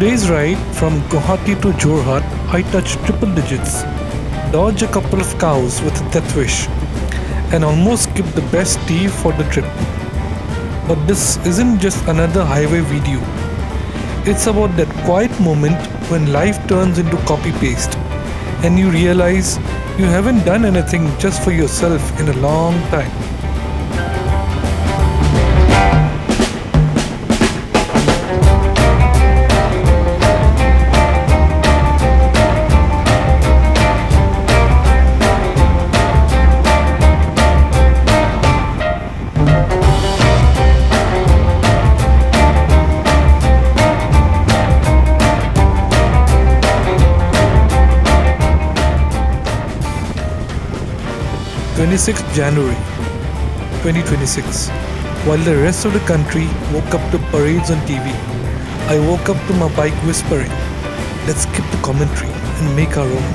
today's ride from Guwahati to Jorhat, I touched triple digits, dodged a couple of cows with a death wish, and almost skipped the best tea for the trip. But this isn't just another highway video. It's about that quiet moment when life turns into copy paste and you realize you haven't done anything just for yourself in a long time. 26th January 2026. While the rest of the country woke up to parades on TV, I woke up to my bike whispering, "Let's skip the commentary and make our own."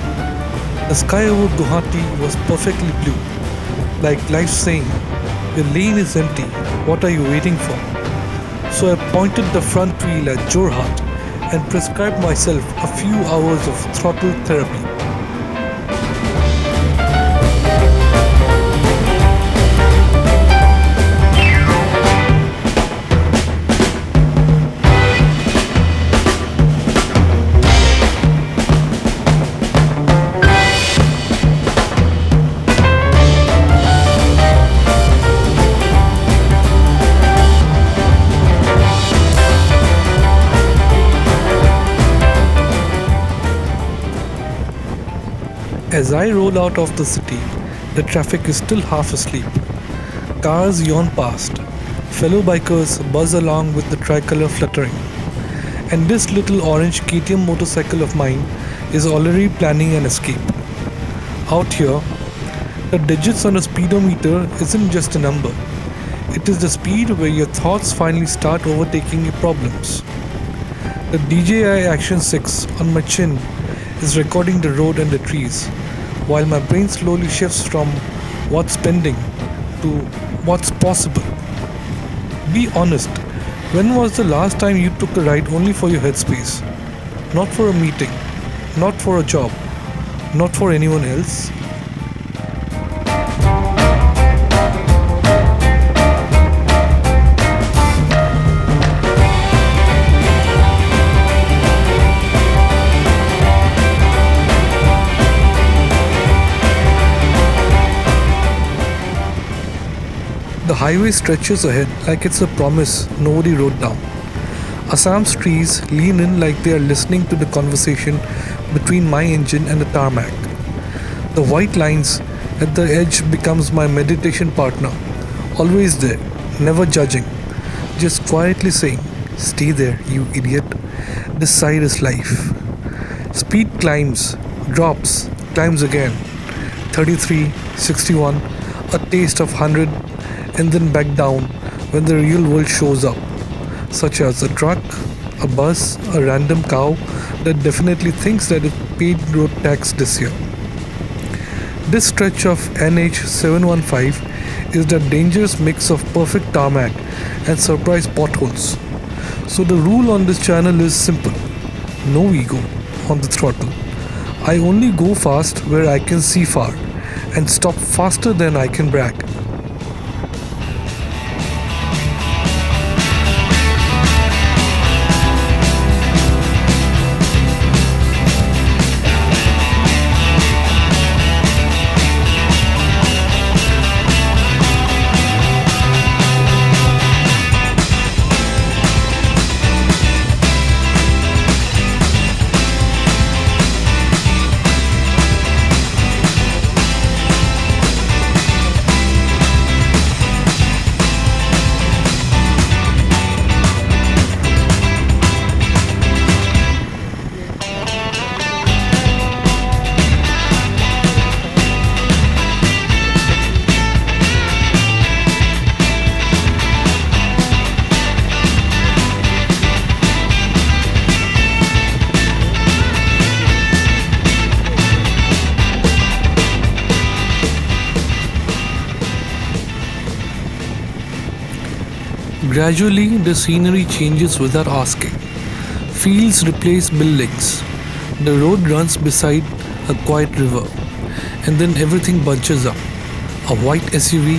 The sky over Guwahati was perfectly blue, like life saying, "Your lane is empty, what are you waiting for?" So I pointed the front wheel at Jorhat and prescribed myself a few hours of throttle therapy. As I roll out of the city, the traffic is still half asleep. Cars yawn past, fellow bikers buzz along with the tricolor fluttering, and this little orange KTM motorcycle of mine is already planning an escape. Out here, the digits on a speedometer isn't just a number, it is the speed where your thoughts finally start overtaking your problems. The DJI Action 6 on my chin is recording the road and the trees, while my brain slowly shifts from what's pending to what's possible. Be honest, when was the last time you took a ride only for your headspace? Not for a meeting, not for a job, not for anyone else? The highway stretches ahead like it's a promise nobody wrote down. Assam's trees lean in like they are listening to the conversation between my engine and the tarmac. The white lines at the edge becomes my meditation partner, always there, never judging, just quietly saying, "Stay there, you idiot. This side is life." Speed climbs, drops, climbs again. 33, 61, a taste of 100, and then back down when the real world shows up, such as a truck, a bus, a random cow that definitely thinks that it paid road tax this year. This stretch of NH 715 is the dangerous mix of perfect tarmac and surprise potholes. So the rule on this channel is simple: no ego on the throttle. I only go fast where I can see far and stop faster than I can brag. Gradually, the scenery changes without asking. Fields replace buildings. The road runs beside a quiet river, and then everything bunches up. A white SUV,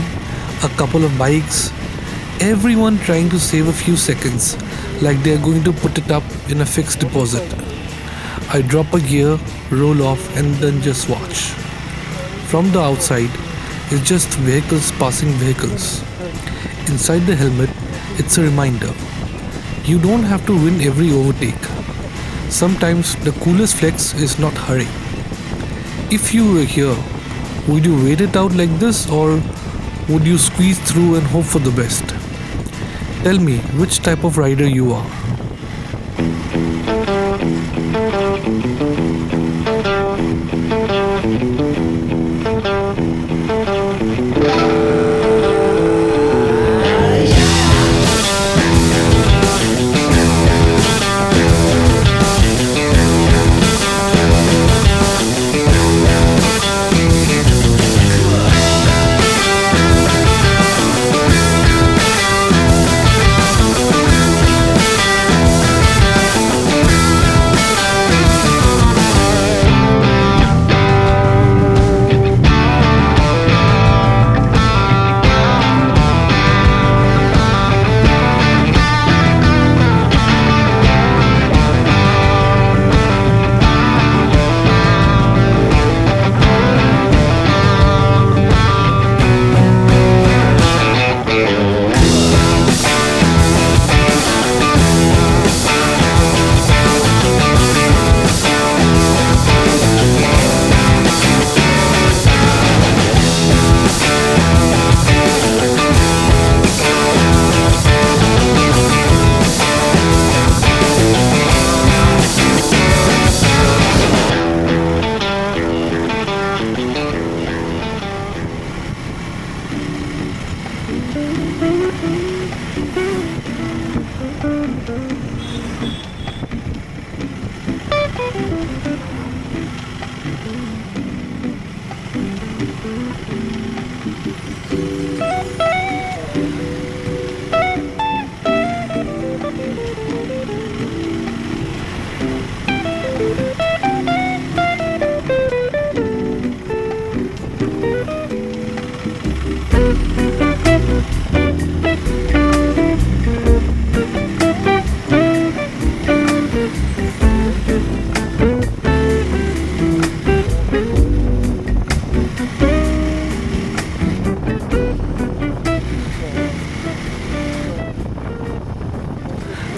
a couple of bikes, everyone trying to save a few seconds like they are going to put it up in a fixed deposit. I drop a gear, roll off, and then just watch. From the outside, it's just vehicles passing vehicles. Inside the helmet, it's a reminder. You don't have to win every overtake. Sometimes the coolest flex is not hurry. If you were here, would you wait it out like this or would you squeeze through and hope for the best? Tell me which type of rider you are.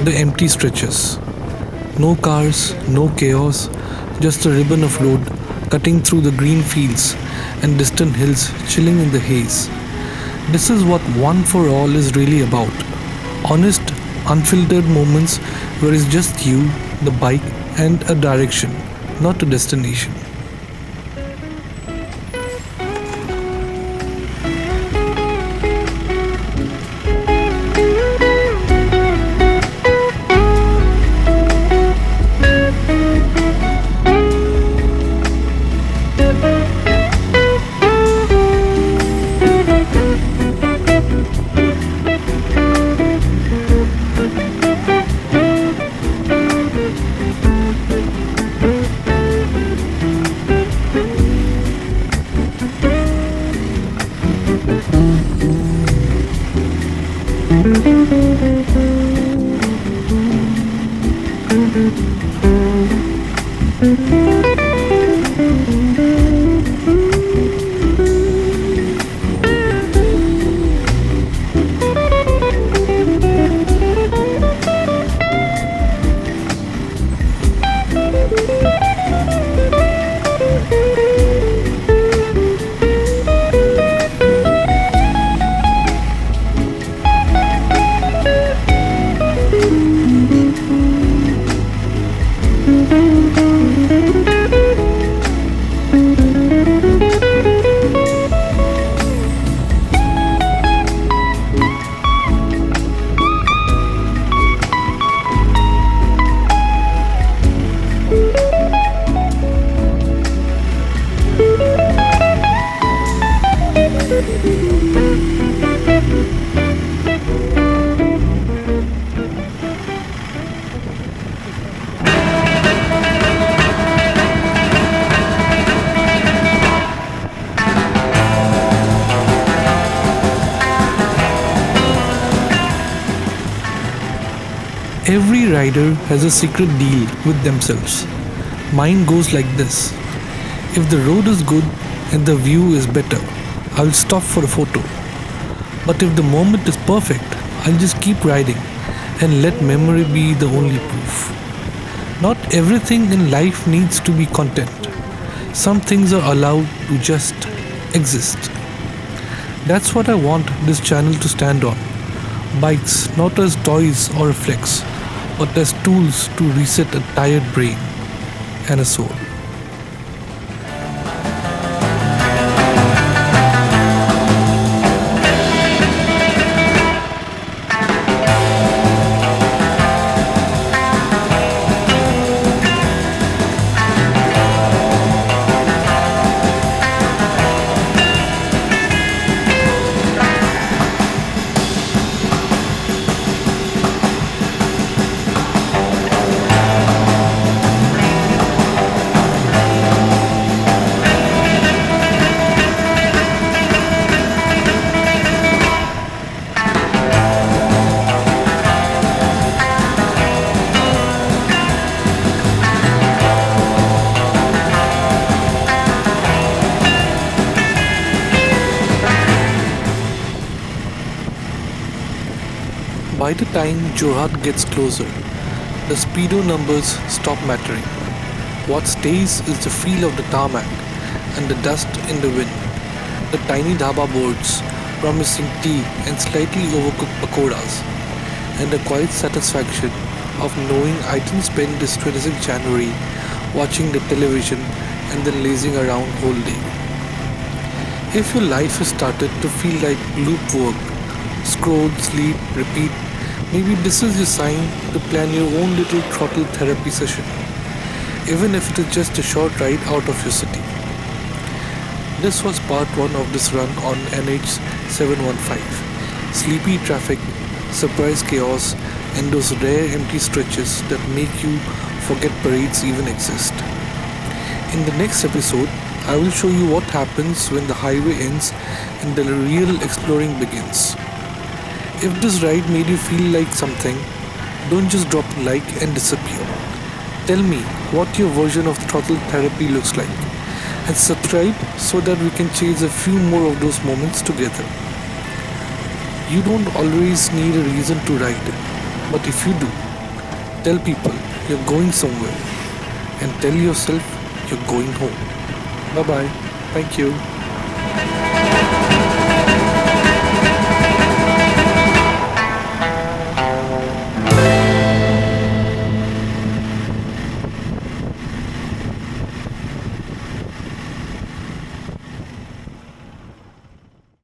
The empty stretches. No cars, no chaos, just a ribbon of road cutting through the green fields and distant hills chilling in the haze. This is what One for All is really about. Honest, unfiltered moments where it's just you, the bike, and a direction, not a destination. Every rider has a secret deal with themselves. Mine goes like this: if the road is good and the view is better, I'll stop for a photo. But if the moment is perfect, I'll just keep riding and let memory be the only proof. Not everything in life needs to be content. Some things are allowed to just exist. That's what I want this channel to stand on. Bikes not as toys or a flex, but as tools to reset a tired brain and a soul. By the time Jorhat gets closer, the speedo numbers stop mattering. What stays is the feel of the tarmac and the dust in the wind, the tiny dhaba boards promising tea and slightly overcooked pakoras, and the quiet satisfaction of knowing I didn't spend this 26th January watching the television and then lazing around whole day. If your life has started to feel like loop work, scroll, sleep, repeat, maybe this is your sign to plan your own little throttle therapy session, even if it is just a short ride out of your city. This was part 1 of this run on NH 715. Sleepy traffic, surprise chaos, and those rare empty stretches that make you forget parades even exist. In the next episode, I will show you what happens when the highway ends and the real exploring begins. If this ride made you feel like something, don't just drop a like and disappear. Tell me what your version of throttle therapy looks like, and subscribe so that we can chase a few more of those moments together. You don't always need a reason to ride, but if you do, tell people you're going somewhere and tell yourself you're going home. Bye bye. Thank you.